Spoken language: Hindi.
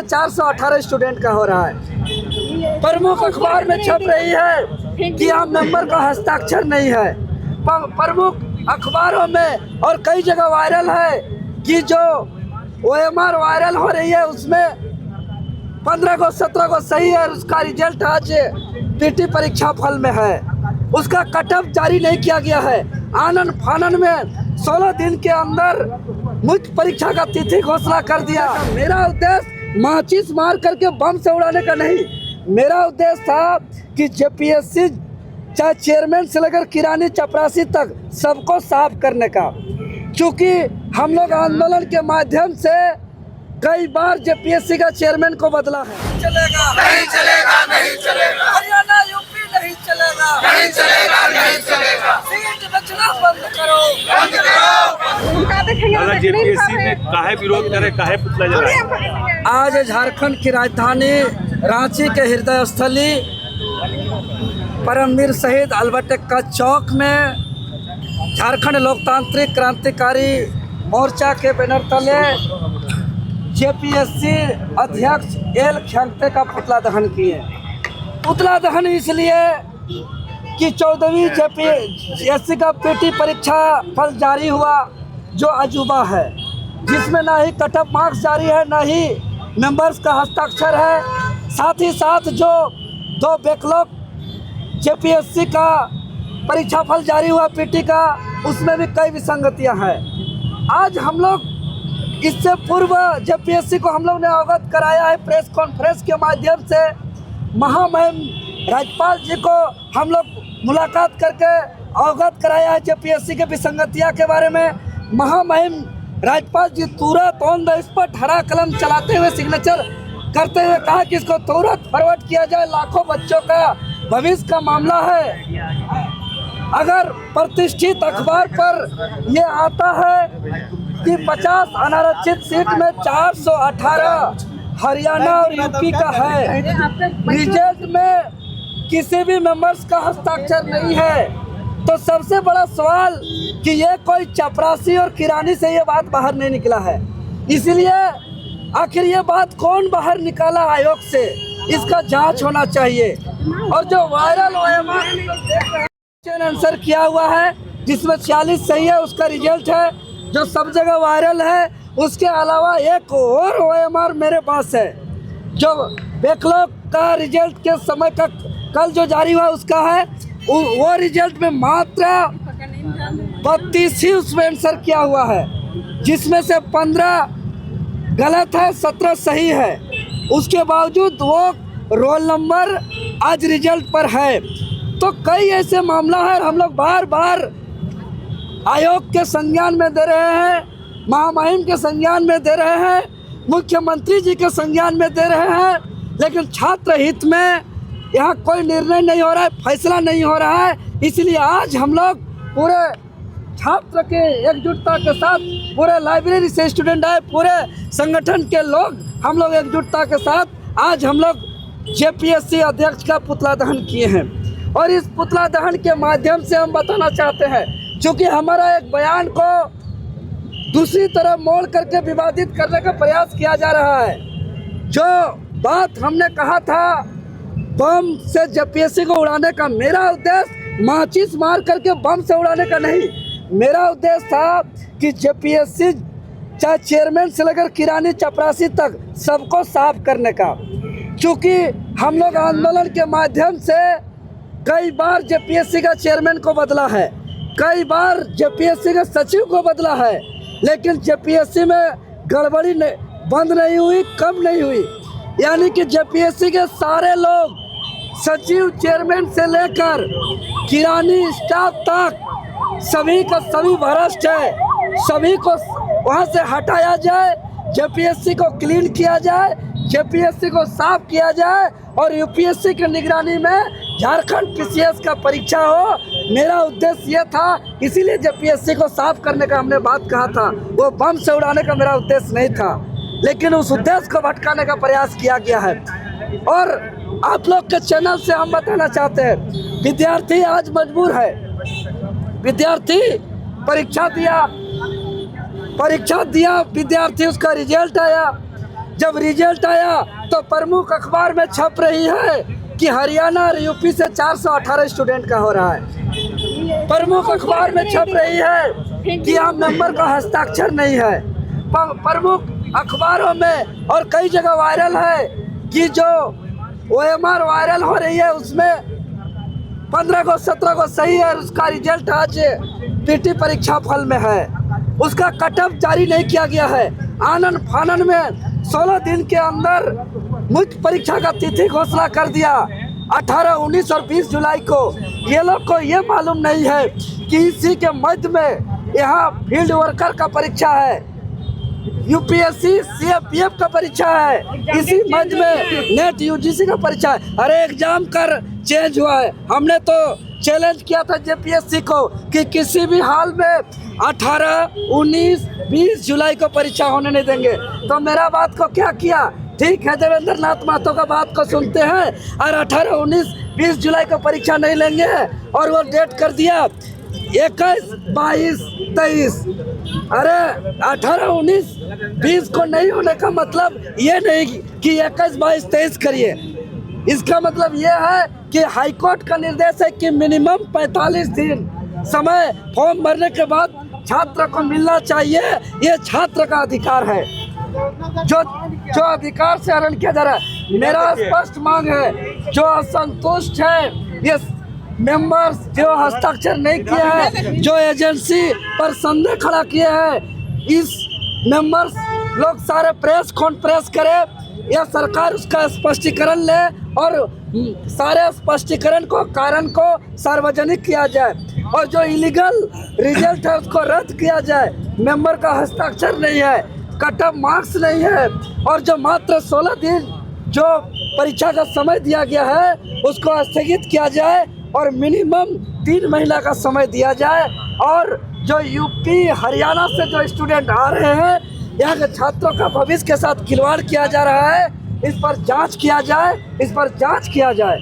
418 स्टूडेंट का हो रहा है। प्रमुख अखबार में छप रही है कि यहाँ मेंबर का हस्ताक्षर नहीं है। प्रमुख अखबारों में और कई जगह वायरल है कि जो OMR वायरल हो रही है उसमें 15 को 17 को सही है, उसका रिजल्ट आज PT परीक्षा फल में है। उसका कटअप जारी नहीं किया गया है। आनन फानन में 16 दिन के अंदर मुख्य परीक्षा का तिथि घोषणा कर दिया। मेरा उद्देश्य माचिस मार करके बम से उड़ाने का नहीं, मेरा उद्देश्य था कि JPSC चाहे चेयरमैन से लेकर किरानी चपरासी तक सबको साफ करने का। क्योंकि हम लोग आंदोलन के माध्यम से कई बार JPSC का चेयरमैन को बदला है। चलेगा नहीं चलेगा, नहीं चलेगा, हरियाणा यूपी नहीं चलेगा, नहीं चलेगा, नहीं चलेगा, सीट बचना बंद करो, बंद करो। अगर JPSC में काहे विरोध करे, काहे पुतला जलाए? आज झारखंड की राजधानी रांची के हृदय स्थली परमवीर शहीद अल्बर्ट एक्का चौक में झारखंड लोकतांत्रिक क्रांतिकारी मोर्चा के बैनर तले JPSC अध्यक्ष एल खियांग्ते का पुतला दहन किए। पुतला दहन इसलिए कि 14वीं JPSC का PT परीक्षा फल जारी हुआ जो अजूबा है, जिसमें ना ही कट ऑफ मार्क्स जारी है, ना ही मेंबर्स का हस्ताक्षर है। साथ ही साथ जो 2 बैकलॉग JPSC का परीक्षा फल जारी हुआ PT का, उसमें भी कई विसंगतियां हैं। आज हम लोग इससे पूर्व JPSC को हम लोग ने अवगत कराया है प्रेस कॉन्फ्रेंस के माध्यम से। महामहिम राज्यपाल जी को हम लोग मुलाकात करके अवगत कराया है JPSC के विसंगतियां के बारे में। महामहिम राज्यपाल जी तुरंत ऑन द स्पॉट हरा कलम चलाते हुए सिग्नेचर करते हुए कहा कि इसको तुरंत फॉरवर्ड किया जाए, लाखों बच्चों का भविष्य का मामला है। अगर प्रतिष्ठित अखबार पर ये आता है कि 50 अनारक्षित सीट में 418 हरियाणा और यूपी का है, रिजल्ट में किसी भी मेंबर्स का हस्ताक्षर नहीं है, तो सबसे बड़ा सवाल कि ये कोई चपरासी और किरानी से ये बात बाहर नहीं निकला है। इसलिए आखिर ये बात कौन बाहर निकाला आयोग से, इसका जांच होना चाहिए। और जो वायरल क्वेश्चन आंसर किया हुआ है जिसमें 46 सही है, उसका रिजल्ट है जो सब जगह वायरल है। उसके अलावा एक और OMR मेरे पास है जो बैकलॉग का रिजल्ट के समय का कल जो जारी हुआ उसका है। वो रिजल्ट में मात्र 32 ही उसमें आंसर किया हुआ है, जिसमें से 15 गलत है, 17 सही है। उसके बावजूद वो रोल नंबर आज रिजल्ट पर है। तो कई ऐसे मामला है, हम लोग बार बार आयोग के संज्ञान में दे रहे हैं, महामहिम के संज्ञान में दे रहे हैं, मुख्यमंत्री जी के संज्ञान में दे रहे हैं, लेकिन छात्र हित में यहाँ कोई निर्णय नहीं हो रहा है, फैसला नहीं हो रहा है। इसलिए आज हम लोग पूरे छात्र के एकजुटता के साथ, पूरे लाइब्रेरी से स्टूडेंट आए, पूरे संगठन के लोग हम लोग एकजुटता के साथ आज हम लोग JPSC अध्यक्ष का पुतला दहन किए हैं। और इस पुतला दहन के माध्यम से हम बताना चाहते हैं, क्योंकि हमारा एक बयान को दूसरी तरफ मोड़ करके विवादित करने का प्रयास किया जा रहा है। जो बात हमने कहा था बम से JPSC को उड़ाने का, मेरा उद्देश्य माचिस मार करके बम से उड़ाने का नहीं, मेरा उद्देश्य था कि JPSC चाहे चेयरमैन से लेकर किरानी चपरासी तक सबको साफ करने का। क्योंकि हम लोग आंदोलन के माध्यम से कई बार JPSC का चेयरमैन को बदला है, कई बार JPSC के सचिव को बदला है, लेकिन JPSC में गड़बड़ी बंद नहीं हुई, कम नहीं हुई। यानी कि JPSC के सारे लोग, सचिव चेयरमैन से लेकर किरानी स्टाफ तक, सभी का सभी भ्रष्ट है। सभी को वहाँ से हटाया जाए, JPSC को क्लीन किया जाए, JPSC को साफ किया जाए और UPSC की निगरानी में झारखंड PCS का परीक्षा हो। मेरा उद्देश्य ये था, इसीलिए JPSC को साफ करने का हमने बात कहा था। वो बम से उड़ाने का मेरा उद्देश्य नहीं था, लेकिन उस उद्देश्य को भटकाने का प्रयास किया गया है। और आप लोग के चैनल से हम बताना चाहते हैं, विद्यार्थी आज मजबूर है। विद्यार्थी परीक्षा दिया, विद्यार्थी उसका रिजल्ट आया, जब रिजल्ट आया तो प्रमुख अखबार में छप रही है कि हरियाणा और यूपी से 418 स्टूडेंट का हो रहा है। प्रमुख अखबार में छप रही है कि यहाँ मेंबर का हस्ताक्षर नहीं है। प्रमुख अखबारों में और कई जगह वायरल है कि जो OMR वायरल हो रही है उसमें 15 को 17 को सही है, उसका रिजल्ट आज पीटी परीक्षा फल में है। उसका कट ऑफ जारी नहीं किया गया है। आनन फानन में 16 दिन के अंदर मुख्य परीक्षा का तिथि घोषणा कर दिया 18, 19 और 20 जुलाई को। ये लोग को ये मालूम नहीं है कि इसी के मध्य में यहाँ फील्ड वर्कर का परीक्षा है, UPSC CFPF का परीक्षा है, इसी मध्य में नेट UGC का परीक्षा है। अरे एग्जाम कर चेंज हुआ है। हमने तो चैलेंज किया था JPSC को कि किसी भी हाल में 18, 19, 20 जुलाई को परीक्षा होने नहीं देंगे। तो मेरा बात को क्या किया, ठीक है देवेंद्र नाथ महतो का बात को सुनते हैं और 18, 19, 20 जुलाई को परीक्षा नहीं लेंगे और वो डेट कर दिया 21, 22, 23। अरे 18, 19, 20 को नहीं होने का मतलब ये नहीं कि 21, 22, 23 करिए। इसका मतलब ये है कि हाईकोर्ट का निर्देश है कि मिनिमम 45 दिन समय फॉर्म भरने के बाद छात्र को मिलना चाहिए। ये छात्र का अधिकार है, जो अधिकार से हरण किया जा रहा है। मेरा स्पष्ट मांग है, जो असंतुष्ट है ये मेंबर्स जो हस्ताक्षर नहीं किए हैं, जो एजेंसी पर संदेह खड़ा किए हैं, इस मेंबर्स लोग सारे प्रेस कॉन्फ्रेंस करे या सरकार उसका स्पष्टीकरण ले और सारे स्पष्टीकरण को कारण को सार्वजनिक किया जाए और जो इलीगल रिजल्ट है उसको रद्द किया जाए। मेंबर का हस्ताक्षर नहीं है, कट ऑफ मार्क्स नहीं है और जो मात्र 16 दिन जो परीक्षा का समय दिया गया है उसको स्थगित किया जाए और मिनिमम 3 महीना का समय दिया जाए। और जो यूपी हरियाणा से जो स्टूडेंट आ रहे हैं, यहाँ के छात्रों का भविष्य के साथ खिलवाड़ किया जा रहा है, इस पर जांच किया जाए, इस पर जांच किया जाए।